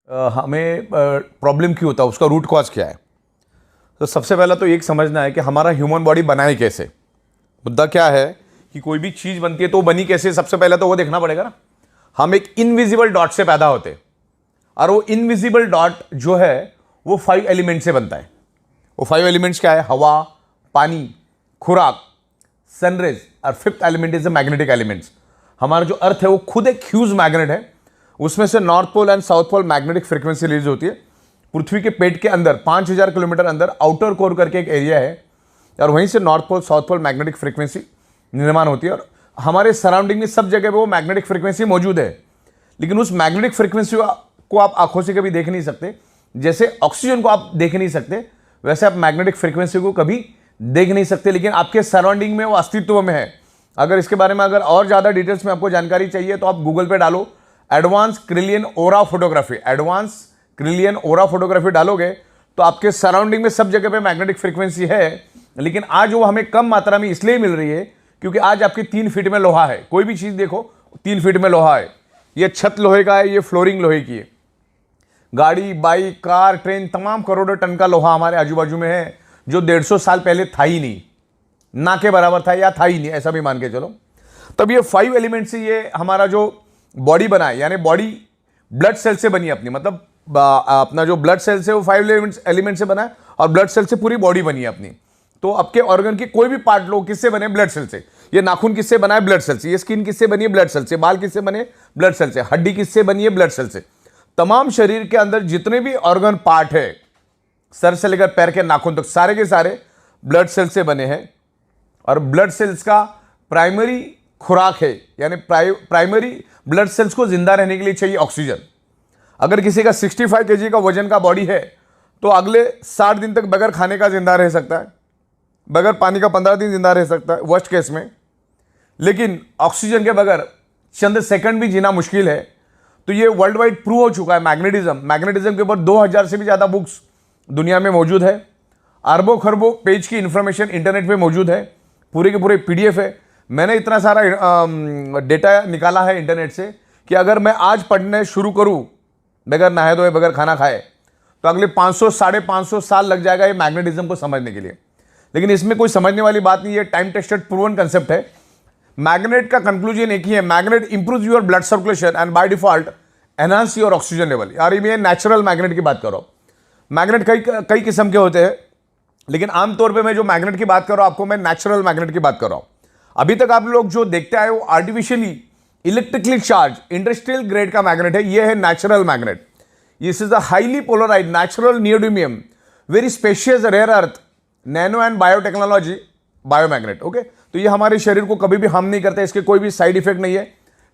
हमें प्रॉब्लम क्यों होता है, उसका रूट कॉज क्या है। तो सबसे पहला तो एक समझना है कि हमारा ह्यूमन बॉडी बनाए कैसे। मुद्दा क्या है कि कोई भी चीज़ बनती है तो वो बनी कैसे, सबसे पहले तो वो देखना पड़ेगा ना। हम एक इनविजिबल डॉट से पैदा होते हैं और वो इनविजिबल डॉट जो है वो 5 एलिमेंट से बनता है। वो 5 एलिमेंट्स क्या है? हवा, पानी, खुराक, सनरेज और 5th element is the magnetic elements. हमारा जो अर्थ है वो खुद एक ह्यूज मैग्नेट है। उसमें से north pole and south pole magnetic frequency release होती है। पृथ्वी के पेट के अंदर 5000 किलोमीटर अंदर आउटर कोर करके एक एरिया है और वहीं से north pole south pole magnetic frequency निर्माण होती है। और हमारे सराउंडिंग में सब जगह पे वो मैग्नेटिक फ्रीक्वेंसी मौजूद है, लेकिन उस मैग्नेटिक फ्रीक्वेंसी को आप आंखों से कभी देख नहीं सकते। जैसे ऑक्सीजन को आप देख नहीं सकते, वैसे आप मैग्नेटिक फ्रीक्वेंसी को कभी देख नहीं सकते, लेकिन आपके सराउंडिंग में वो अस्तित्व में है। अगर इसके बारे में अगर और ज़्यादा डिटेल्स में आपको जानकारी चाहिए तो आप गूगल पे डालो एडवांस क्रिलियन ओरा फोटोग्राफी। एडवांस क्रिलियन ओरा फोटोग्राफी डालोगे तो आपके सराउंडिंग में सब जगह पे मैग्नेटिक फ्रीक्वेंसी है, लेकिन आज वो हमें कम मात्रा में इसलिए मिल रही है क्योंकि आज आपके 3 फीट में लोहा है। कोई भी चीज़ देखो 3 फीट में लोहा है। ये छत लोहे का है, ये फ्लोरिंग लोहे की है। गाड़ी, बाइक, कार, ट्रेन, तमाम करोड़ों टन का लोहा हमारे आजू बाजू में है जो 150 साल पहले था ही नहीं, ना के बराबर था या था ही नहीं, ऐसा भी मान के चलो। तब ये 5 एलिमेंट से ये हमारा जो बॉडी बना है, यानी बॉडी ब्लड सेल से बनी है अपनी, मतलब अपना जो ब्लड सेल से वो 5 एलिमेंट से बना है और ब्लड सेल से पूरी बॉडी बनी है अपनी। तो आपके ऑर्गन की कोई भी पार्ट लो, किससे बने? ब्लड सेल से। ये नाखून किससे बना है? ब्लड सेल से। ये स्किन किससे बनी है? ब्लड सेल से। बाल किससे बने? ब्लड सेल से। हड्डी किससे बनी है? ब्लड सेल से। तमाम शरीर के अंदर जितने भी ऑर्गन पार्ट है, सर से लेकर पैर के नाखून तक, सारे के सारे ब्लड सेल से बने हैं। और ब्लड सेल्स का प्राइमरी खुराक है, यानी प्राइमरी ब्लड सेल्स को जिंदा रहने के लिए चाहिए ऑक्सीजन। अगर किसी का 65 kg का वजन का बॉडी है तो अगले 60 दिन तक बगैर खाने का जिंदा रह सकता है, बगैर पानी का 15 दिन जिंदा रह सकता है वर्स्ट केस में। लेकिन ऑक्सीजन के बगैर चंद सेकंड भी जीना मुश्किल है। तो ये वर्ल्ड वाइड प्रूव हो चुका है। मैग्नेटिज्म के ऊपर 2000 से भी ज़्यादा बुक्स दुनिया में मौजूद है। अरबों खरबों पेज की इंफॉर्मेशन इंटरनेट पे मौजूद है, पूरे के पूरे PDF है। मैंने इतना सारा डेटा निकाला है इंटरनेट से कि अगर मैं आज पढ़ने शुरू करूं बगैर नहाए धोए, बगैर खाना खाए, तो अगले 500 550 साल लग जाएगा ये मैग्नेटिज्म को समझने के लिए। लेकिन इसमें कोई समझने वाली बात नहीं है, टाइम टेस्टेड प्रूवन कंसेप्ट है। मैग्नेट का कंक्लूजन एक ही है, magnet improve your blood circulation and by default enhance your oxygen level. यार ये नेचुरल मैग्नेट की बात करो। मैग्नेट कई किस्म के होते हैं, लेकिन आमतौर पे मैं जो मैग्नेट की बात कर रहा हूं आपको, मैं नेचुरल मैग्नेट की बात कर रहा हूं। अभी तक आप लोग जो देखते आए वो artificially electrically charge industrial grade का मैग्नेट है। ये है natural magnet. This is a highly polarised natural neodymium very specious rare earth nano and biotechnology biomagnet. Okay, तो ये हमारे शरीर को कभी भी हार्म नहीं करता है, इसके कोई भी साइड इफेक्ट नहीं है।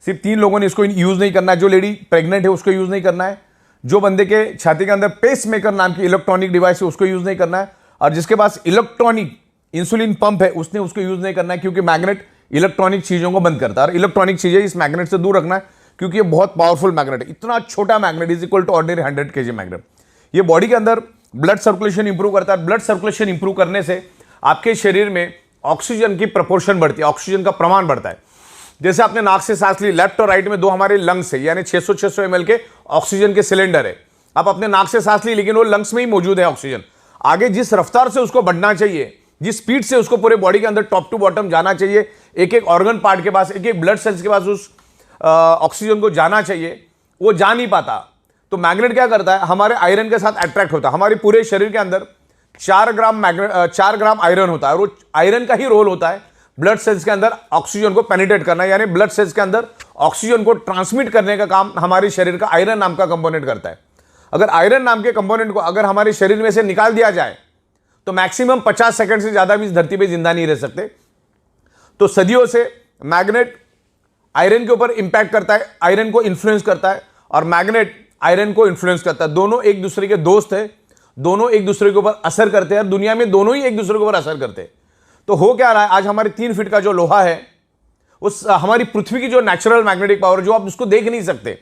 सिर्फ 3 लोगों ने इसको यूज नहीं करना है। जो लेडी प्रेग्नेंट है उसको यूज नहीं करना है, जो बंदे के छाती के अंदर पेस मेकर नाम की इलेक्ट्रॉनिक डिवाइस है उसको यूज नहीं करना है, और जिसके पास इलेक्ट्रॉनिक इंसुलिन पंप है उसने उसको यूज नहीं करना है, क्योंकि मैग्नेट इलेक्ट्रॉनिक चीजों को बंद करता है। और इलेक्ट्रॉनिक चीजें इस मैग्नेट से दूर रखना है, क्योंकि ये बहुत पावरफुल मैग्नेट है। इतना छोटा magnet is equal to ordinary 100 kg magnet. ये बॉडी के अंदर ब्लड सर्कुलेशन इंप्रूव करता है। ब्लड सर्कुलेशन इंप्रूव करने से आपके शरीर में ऑक्सीजन की प्रपोर्शन बढ़ती है, ऑक्सीजन का प्रमाण बढ़ता है। जैसे आपने नाक से सांस ली, लेफ्ट और राइट में 2 हमारे लंग्स है, यानी 600 ml के ऑक्सीजन के सिलेंडर है। आप अपने नाक से सांस ली, लेकिन वो लंग्स में ही मौजूद है ऑक्सीजन। आगे जिस रफ्तार से उसको बढ़ना चाहिए, जिस स्पीड से उसको पूरे बॉडी के अंदर टॉप टू बॉटम जाना चाहिए, एक एक ऑर्गन पार्ट के पास, एक एक ब्लड सेल्स के पास उस ऑक्सीजन को जाना चाहिए, वो जा नहीं पाता। तो मैग्नेट क्या करता है? हमारे आयरन के साथ अट्रैक्ट होता है। हमारे पूरे शरीर के अंदर 4 ग्राम आयरन होता है, और वो आयरन का ही रोल होता है ब्लड सेल्स के अंदर ऑक्सीजन को पेनिट्रेट करना, यानी ब्लड सेल्स के अंदर ऑक्सीजन को ट्रांसमिट करने का काम हमारे शरीर का आयरन नाम का कंपोनेंट करता है। अगर आयरन नाम के कंपोनेंट को अगर हमारे शरीर में से निकाल दिया जाए तो मैक्सिमम 50 सेकंड से ज्यादा भी इस धरती पे जिंदा नहीं रह सकते। तो सदियों से मैग्नेट आयरन के ऊपर इंपैक्ट करता है, आयरन को इन्फ्लुएंस करता है, और मैग्नेट आयरन को इन्फ्लुएंस करता है। दोनों एक दूसरे के दोस्त है, दोनों एक दूसरे के ऊपर असर करते हैं, और दुनिया में दोनों ही एक दूसरे के ऊपर असर करते हैं। तो हो क्या रहा है, आज हमारे 3 फीट का जो लोहा है, उस हमारी पृथ्वी की जो नेचुरल मैग्नेटिक पावर, जो आप उसको देख नहीं सकते,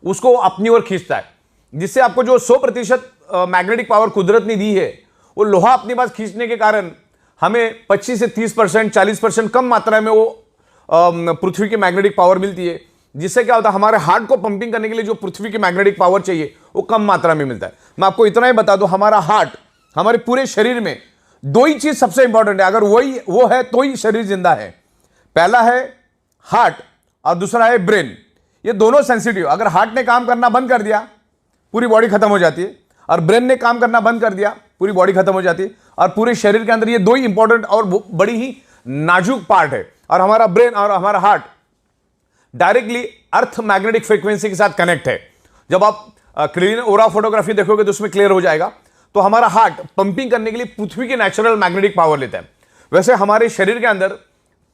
उसको अपनी ओर खींचता है, जिससे आपको जो 100% मैग्नेटिक पावर कुदरत ने दी है, वो लोहा अपने पास खींचने के कारण हमें 25 से 30%, 40% कम मात्रा में वो पृथ्वी की मैग्नेटिक पावर मिलती है। जिससे क्या होता है, हमारे हार्ट को पंपिंग करने के लिए जो पृथ्वी की मैग्नेटिक पावर चाहिए वो कम मात्रा में मिलता है। मैं आपको इतना ही बता दूं, हमारा हार्ट, हमारे पूरे शरीर में दो ही चीज सबसे इंपॉर्टेंट है, अगर वो है तो ही शरीर जिंदा है। पहला है हार्ट और दूसरा है ब्रेन। ये दोनों सेंसिटिव, अगर हार्ट ने काम करना बंद कर दिया पूरी बॉडी खत्म हो जाती है, और ब्रेन ने काम करना बंद कर दिया पूरी बॉडी खत्म हो जाती है। और पूरे शरीर के अंदर ये दो ही इंपॉर्टेंट और बड़ी ही नाजुक पार्ट है। और हमारा ब्रेन और हमारा heart directly earth magnetic frequency के साथ कनेक्ट है। जब आप क्लीन ओरा फोटोग्राफी देखोगे तो उसमें क्लियर हो जाएगा। तो हमारा हार्ट पंपिंग करने के लिए पृथ्वी की नेचुरल मैग्नेटिक पावर लेता है। वैसे हमारे शरीर के अंदर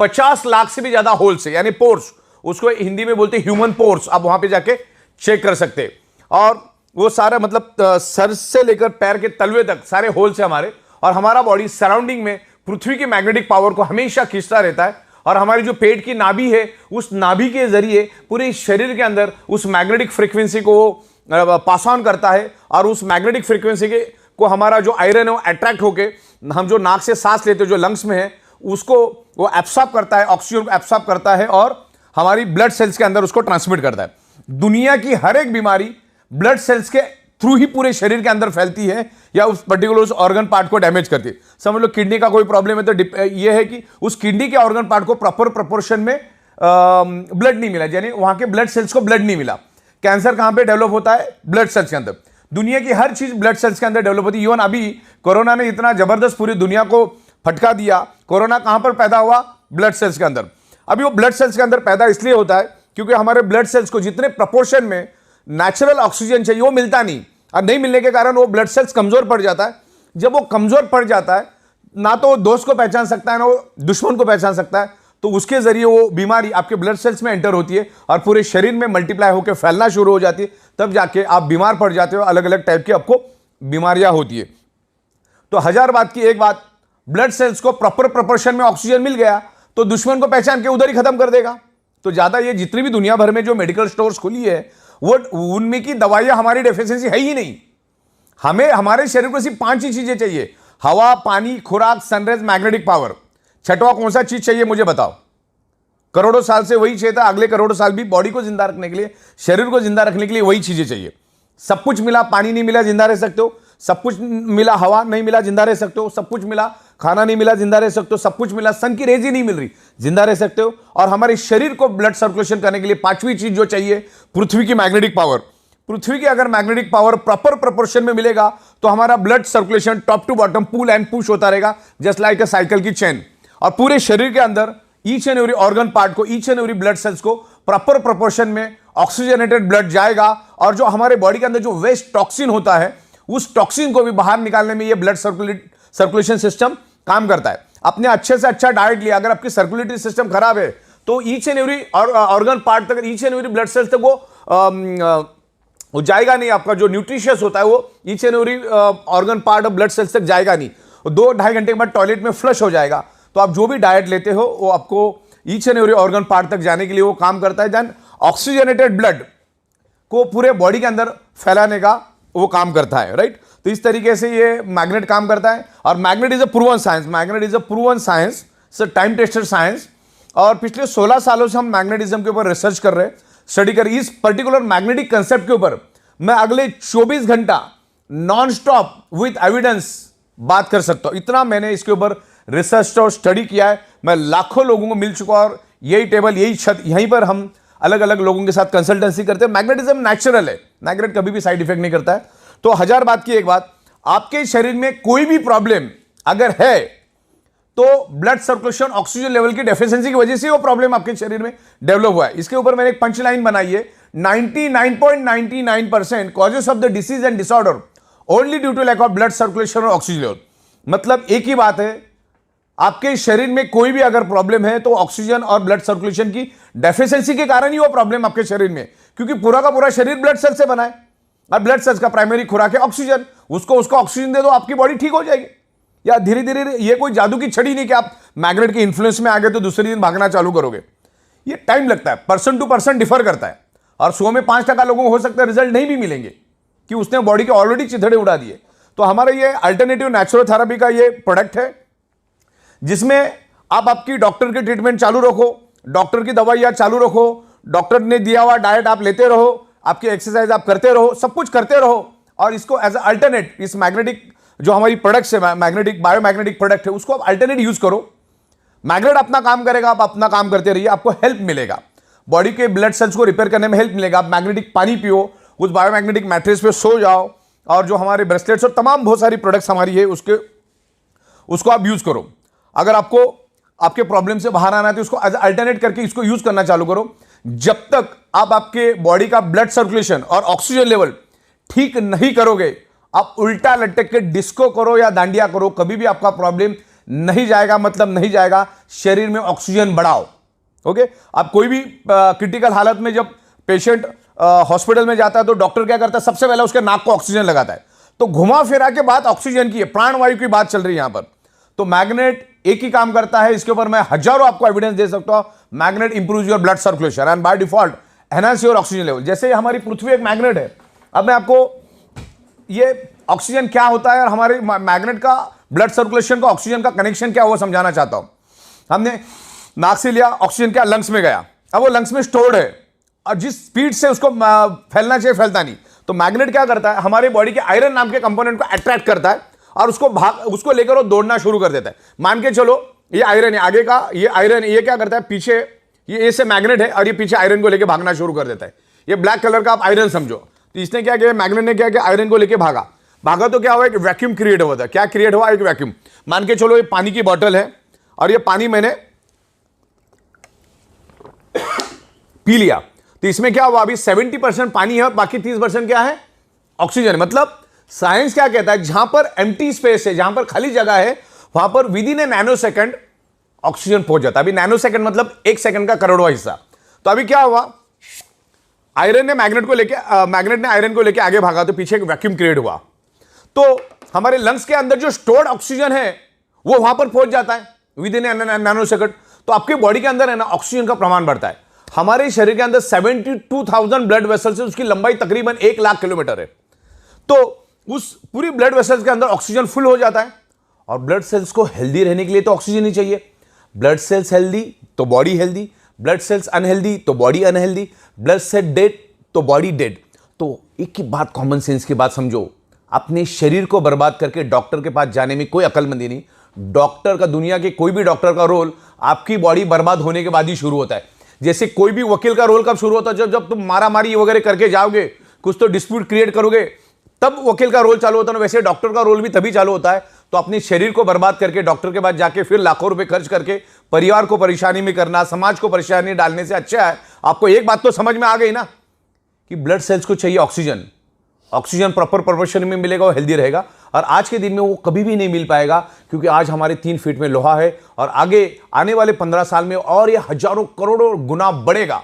50 लाख से भी ज्यादा होल्स है, यानी पोर्स, उसको हिंदी में बोलते हैं ह्यूमन पोर्स। आप वहां पे जाके चेक कर सकते हैं। और वो सारा मतलब सर से लेकर पैर के तलवे तक सारे होल्स है हमारे। और हमारा बॉडी सराउंडिंग में पृथ्वी की मैग्नेटिक पावर को हमेशा खींचता रहता है। और हमारी जो पेट की नाभि है, उस नाभि के जरिए पूरे शरीर के अंदर उस मैग्नेटिक फ्रीक्वेंसी को पास ऑन करता है। और उस मैग्नेटिक फ्रीक्वेंसी के को हमारा जो आयरन है वो अट्रैक्ट होके, हम जो नाक से सांस लेते हैं जो लंग्स में है, उसको वो एब्सॉर्ब करता है, ऑक्सीजन को एब्सॉर्ब करता है और हमारी ब्लड सेल्स के अंदर उसको ट्रांसमिट करता है। दुनिया की हर एक बीमारी ब्लड सेल्स के थ्रू ही पूरे शरीर के अंदर फैलती है या उस पर्टिकुलर उस ऑर्गन पार्ट को डैमेज करती है। समझ लो किडनी का कोई प्रॉब्लम है तो ये है कि उस किडनी के ऑर्गन पार्ट को प्रॉपर प्रोपोर्शन में ब्लड नहीं मिला, यानी वहां के ब्लड सेल्स को ब्लड नहीं मिला। कैंसर कहां पे डेवलप होता है? ब्लड सेल्स के अंदर। दुनिया की हर चीज ब्लड सेल्स के अंदर डेवलप होती है। इवन अभी कोरोना ने इतना जबरदस्त पूरी दुनिया को फटका दिया। कोरोना कहां पर पैदा हुआ? ब्लड सेल्स के अंदर। अभी वो ब्लड सेल्स के अंदर पैदा इसलिए होता है क्योंकि हमारे ब्लड सेल्स को जितने प्रपोर्शन में नेचुरल ऑक्सीजन चाहिए वो मिलता नहीं, और नहीं मिलने के कारण वो ब्लड सेल्स कमजोर पड़ जाता है। जब वो कमजोर पड़ जाता है, ना तो वो दोस्त को पहचान सकता है ना वो दुश्मन को पहचान सकता है, तो उसके जरिए वो बीमारी आपके ब्लड सेल्स में एंटर होती है और पूरे शरीर में मल्टीप्लाई होकर फैलना शुरू हो जाती है। तब जाके आप बीमार पड़ जाते हो, अलग अलग टाइप की आपको बीमारियां होती है। तो हजार बात की एक बात, ब्लड सेल्स को प्रॉपर प्रोपोर्शन में ऑक्सीजन मिल गया तो दुश्मन को पहचान के उधर ही खत्म कर देगा। तो ज्यादा ये जितनी भी दुनिया भर में जो मेडिकल स्टोर्स खुली है वो उनमें की दवाइयां हमारी डेफिशिएंसी है ही नहीं। हमें हमारे शरीर को सिर्फ 5 ही चीजें चाहिए: हवा, पानी, खुराक, सनराइज, मैग्नेटिक पावर। छठवां कौन सा चीज चाहिए मुझे बताओ? करोड़ों साल से वही चाहिए था, अगले करोड़ों साल भी बॉडी को जिंदा रखने के लिए, शरीर को जिंदा रखने के लिए वही चीजें चाहिए। सब कुछ मिला, पानी नहीं मिला जिंदा रह सकते हो। सब कुछ मिला, हवा नहीं मिला जिंदा रह सकते हो। सब कुछ मिला, खाना नहीं मिला जिंदा रह सकते हो। सब कुछ मिला, सन की रेज ही नहीं मिल रही, जिंदा रह सकते हो। और हमारे शरीर को ब्लड सर्कुलेशन करने के लिए 5वीं चीज जो चाहिए, पृथ्वी की मैग्नेटिक पावर। पृथ्वी की अगर मैग्नेटिक पावर प्रॉपर प्रोपोर्शन में मिलेगा तो हमारा blood circulation top to bottom pull and push होता रहेगा, जस्ट लाइक अ साइकिल की चेन। और पूरे शरीर के अंदर each and every organ part को, each and every blood cells को प्रॉपर प्रोपोर्शन में ऑक्सीजनेटेड ब्लड जाएगा। और जो हमारे बॉडी के अंदर जो वेस्ट टॉक्सिन होता है, उस टॉक्सिन को भी बाहर निकालने में ये ब्लड सर्कुलेशन सिस्टम काम करता है। अपने अच्छे से अच्छा डाइट लिया, अगर आपकी सर्कुलेटरी सिस्टम खराब है तो each and every organ part तक, each and every blood cells तक वो जाएगा नहीं। आपका जो न्यूट्रिशियस होता है वो each and every organ part of blood cells तक जाएगा नहीं। 2-2.5 घंटे के बाद टॉयलेट में फ्लश हो जाएगा। तो आप जो भी डाइट लेते हो वो आपको each and every organ part तक जाने के लिए वो काम करता है। देन ऑक्सीजनेटेड ब्लड को पूरे बॉडी के अंदर फैलाने का वो काम करता है, राइट। तो इस तरीके से ये मैग्नेट काम करता है। और magnet is a proven science, magnet is a proven science, time tested science. और पिछले 16 सालों से हम मैग्नेटिज्म के ऊपर रिसर्च कर रहे हैं, स्टडी कर। इस पर्टिकुलर मैग्नेटिक कंसेप्ट के ऊपर मैं अगले 24 घंटा नॉन स्टॉप विथ एविडेंस बात कर सकता हूं। इतना मैंने इसके ऊपर रिसर्च और स्टडी किया है। मैं लाखों लोगों को मिल चुका और यही टेबल, यही छत, यहीं पर हम अलग अलग लोगों के साथ कंसल्टेंसी करते हैं। मैग्नेटिज्म नेचुरल है, मैग्नेट कभी भी साइड इफेक्ट नहीं करता है। तो हजार बात की एक बात, आपके शरीर में कोई भी प्रॉब्लम अगर है तो ब्लड सर्कुलेशन, ऑक्सीजन लेवल की डेफिशिएंसी की वजह से वो प्रॉब्लम आपके शरीर में डेवलप हुआ है। इसके ऊपर मैंने एक पंच लाइन बनाई है, 99.99% causes of the disease and disorder only due to lack of blood circulation और ऑक्सीजन लेवल। मतलब एक ही बात है, आपके शरीर में कोई भी अगर प्रॉब्लम है तो ऑक्सीजन और ब्लड सर्कुलेशन की डेफिशिएंसी के कारण ही वो प्रॉब्लम आपके शरीर में, क्योंकि पूरा का पूरा शरीर ब्लड सेल से बना है और ब्लड सेल्स का प्राइमरी खुराक है ऑक्सीजन। उसको ऑक्सीजन दे दो, आपकी बॉडी ठीक हो जाएगी। या धीरे धीरे, ये कोई जादू की छड़ी नहीं कि आप मैग्नेट के इन्फ्लुएंस में आ गए तो दूसरे दिन भागना चालू करोगे। ये टाइम लगता है, पर्सन टू पर्सन डिफर करता है। और 100 में 5% लोगों को हो सकता है रिजल्ट नहीं भी मिलेंगे कि उसने बॉडी के ऑलरेडी चिथड़े उड़ा दिए। तो हमारा ये अल्टरनेटिव नेचुरोथेरेपी का ये प्रोडक्ट है, जिसमें आप आपकी डॉक्टर की ट्रीटमेंट चालू रखो, डॉक्टर की दवाइयां चालू रखो, डॉक्टर ने दिया हुआ डाइट आप लेते रहो, आपकी एक्सरसाइज आप करते रहो, सब कुछ करते रहो, और इसको एज अल्टरनेट इस मैग्नेटिक जो हमारी प्रोडक्ट्स है, मैग्नेटिक बायोमैग्नेटिक प्रोडक्ट है, उसको आप अल्टरनेट यूज करो। मैग्नेट अपना काम करेगा, आप अपना काम करते रहिए, आपको हेल्प मिलेगा, बॉडी के ब्लड सेल्स को रिपेयर करने में हेल्प मिलेगा। आप मैग्नेटिक पानी पियो, उस बायोमैग्नेटिक मैट्रेस पे सो जाओ, और जो हमारे ब्रेसलेट्स और तमाम बहुत सारी प्रोडक्ट्स हमारी है उसको आप यूज करो। अगर आपको आपके प्रॉब्लम से बाहर आना है तो उसको एज अल्टरनेट करके इसको यूज करना चालू करो। जब तक आप आपके बॉडी का ब्लड सर्कुलेशन और ऑक्सीजन लेवल ठीक नहीं करोगे, आप उल्टा लटक के डिस्को करो या दांडिया करो, कभी भी आपका प्रॉब्लम नहीं जाएगा, मतलब नहीं जाएगा। शरीर में ऑक्सीजन बढ़ाओ। ओके, आप कोई भी क्रिटिकल हालत में जब पेशेंट हॉस्पिटल में जाता है तो डॉक्टर क्या करता है, सबसे पहले उसके नाक को ऑक्सीजन लगाता है। तो घुमा फिरा के बात ऑक्सीजन की है, प्राणवायु की बात चल रही है यहां पर। तो मैग्नेट एक ही काम करता है, इसके ऊपर मैं हजारों आपको एविडेंस दे सकता हूं। Magnet improves your blood circulation and by default enhance your oxygen level. जैसे हमारी पृथ्वी एक मैग्नेट है, अब मैं आपको ये ऑक्सीजन क्या होता है और हमारे मैग्नेट का ब्लड सर्कुलेशन का ऑक्सीजन का कनेक्शन क्या, वो समझाना चाहता हूं। हमने नाक से लिया, ऑक्सीजन क्या लंग्स में गया, अब वो लंग्स में स्टोर्ड है, और जिस स्पीड से उसको फैलना चाहिए फैलता नहीं। तो मैग्नेट क्या करता है, हमारे बॉडी के आयरन नाम के कंपोनेंट को अट्रैक्ट करता है और उसको लेकर वो दौड़ना शुरू कर देता है। मान के चलो ये आयरन है, आगे का ये आयरन, ये क्या करता है, पीछे ये से मैग्नेट है और ये पीछे आयरन को लेकर भागना शुरू कर देता है। ये ब्लैक कलर का आप आयरन समझो। तो इसने क्या किया, मैग्नेट ने क्या किया, आयरन को लेकर भागा तो क्या हुआ, एक वैक्यूम क्रिएट हुआ था। क्या क्रिएट हुआ, एक वैक्यूम। मान के चलो ये पानी की बॉटल है और ये पानी मैंने पी लिया, तो इसमें क्या हुआ, अभी 70% पानी है और बाकी 30% क्या है, ऑक्सीजन। मतलब साइंस क्या कहता है, जहां पर एम्प्टी स्पेस है, जहां पर खाली जगह है, वहां पर with in A nano second oxygen पहुंच जाता है। अभी नैनो सेकंड मतलब 1 सेकंड का करोड़वां हिस्सा। तो अभी क्या हुआ, आयरन ने मैग्नेट ने आयरन को लेकर आगे भागा, तो पीछे एक वैक्यूम क्रिएट हुआ। तो हमारे लंग्स के अंदर जो स्टोर्ड ऑक्सीजन है वो वहां पर पहुंच जाता है विद इन नैनो सेकंड। तो आपके बॉडी के अंदर है ना, ऑक्सीजन का प्रमाण बढ़ता है। हमारे शरीर के अंदर 72,000 ब्लड वेसल्स है, उसकी लंबाई तकरीबन 1 लाख किलोमीटर है। तो उस पूरी ब्लड वेसल्स के अंदर ऑक्सीजन फुल हो जाता है। और ब्लड सेल्स को हेल्दी रहने के लिए तो ऑक्सीजन ही चाहिए। ब्लड सेल्स हेल्दी तो body healthy, blood cells unhealthy तो body unhealthy, blood cell dead तो बॉडी डेड। तो एक ही बात, कॉमन सेंस की बात समझो, अपने शरीर को बर्बाद करके डॉक्टर के पास जाने में कोई अक्लमंदी नहीं। डॉक्टर का, दुनिया के कोई भी डॉक्टर का रोल आपकी बॉडी बर्बाद होने के बाद ही शुरू होता है। जैसे कोई भी वकील का रोल कब शुरू होता है, जब तुम मारामारी वगैरह करके जाओगे, कुछ तो डिस्प्यूट क्रिएट करोगे, तब वकील का रोल चालू होता है। वैसे डॉक्टर का रोल भी तभी चालू होता है। तो अपने शरीर को बर्बाद करके डॉक्टर के पास जाके फिर लाखों रुपए खर्च करके परिवार को परेशानी में करना, समाज को परेशानी डालने से अच्छा है आपको एक बात तो समझ में आ गई ना, कि ब्लड सेल्स को चाहिए ऑक्सीजन। ऑक्सीजन प्रॉपर प्रोपोर्शन में मिलेगा, वो हेल्दी रहेगा। और आज के दिन में वो कभी भी नहीं मिल पाएगा, क्योंकि आज हमारे 3 फीट में लोहा है, और आगे आने वाले 15 साल में और ये हजारों करोड़ों गुना बढ़ेगा।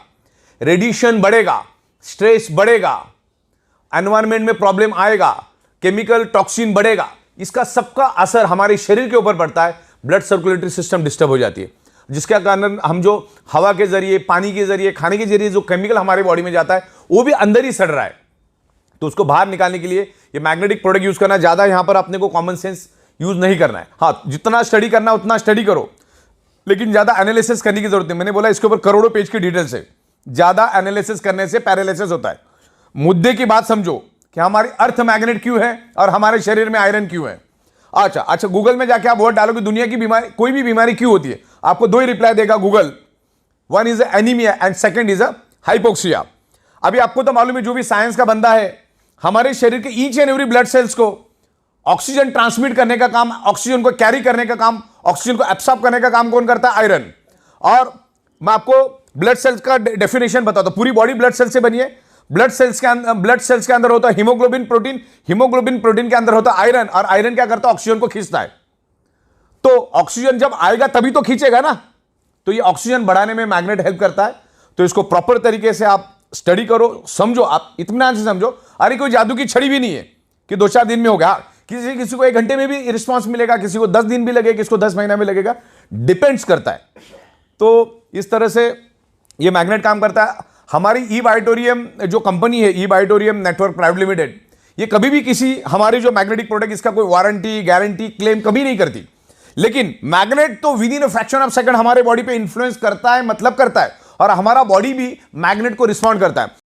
रेडिएशन बढ़ेगा, स्ट्रेस बढ़ेगा, एनवायरमेंट में प्रॉब्लम आएगा, केमिकल टॉक्सिन बढ़ेगा। इसका सबका असर हमारे शरीर के ऊपर पड़ता है। ब्लड सर्कुलेटरी सिस्टम डिस्टर्ब हो जाती है, जिसके कारण हम जो हवा के जरिए, पानी के जरिए, खाने के जरिए जो केमिकल हमारे बॉडी में जाता है वो भी अंदर ही सड़ रहा है। तो उसको बाहर निकालने के लिए ये मैग्नेटिक प्रोडक्ट यूज करना, ज्यादा यहां पर अपने को कॉमन सेंस यूज नहीं करना है। हाँ, जितना स्टडी करना है उतना स्टडी करो, लेकिन ज्यादा एनालिसिस करने की जरूरत नहीं। मैंने बोला इसके ऊपर करोड़ों पेज की डिटेल्स है। ज्यादा एनालिसिस करने से पैरालिसिस होता है। मुद्दे की बात समझो कि हमारी अर्थ मैग्नेट क्यों है और हमारे शरीर में आयरन क्यों है। अच्छा, गूगल में जाके आप वर्ड डालोगे दुनिया की बीमारी, कोई भी बीमारी क्यों होती है, आपको 2 ही रिप्लाई देगा Google. One is anaemia and second is hypoxia. अभी आपको तो मालूम है, जो भी साइंस का बंदा है, हमारे शरीर के each and every blood cells को ऑक्सीजन ट्रांसमिट करने का काम, ऑक्सीजन को कैरी करने का काम, ऑक्सीजन को एब्सॉर्ब करने का काम कौन करता है, आयरन। और मैं आपको ब्लड सेल्स का डेफिनेशन बताता हूं। पूरी बॉडी ब्लड सेल्स से बनी है। ब्लड सेल्स के अंदर होता है हीमोग्लोबिन प्रोटीन, हीमोग्लोबिन प्रोटीन के अंदर होता है आयरन, और आयरन क्या करता है, ऑक्सीजन को खींचता है। तो ऑक्सीजन जब आएगा तभी तो खींचेगा ना। तो ये ऑक्सीजन बढ़ाने में मैग्नेट हेल्प करता है। तो इसको प्रॉपर तरीके से आप स्टडी करो, समझो, आप इत्मीनान से समझो। अरे कोई जादू की छड़ी भी नहीं है कि 2-4 दिन में होगा। किसी को 1 घंटे में भी रिस्पॉन्स मिलेगा, किसी को 10 दिन भी लगेगा, किसी को 10 महीना में लगेगा, डिपेंड्स करता है। तो इस तरह से ये मैग्नेट काम करता है। हमारी ई बायोटोरियम जो कंपनी है, ई बायोटोरियम नेटवर्क प्राइवेट लिमिटेड, ये कभी भी किसी हमारी जो मैग्नेटिक प्रोडक्ट, इसका कोई वारंटी, गारंटी, क्लेम कभी नहीं करती। लेकिन मैग्नेट तो with in a fraction of second हमारे बॉडी पे इन्फ्लुएंस करता है, मतलब करता है। और हमारा बॉडी भी मैग्नेट को रिस्पॉन्ड करता है।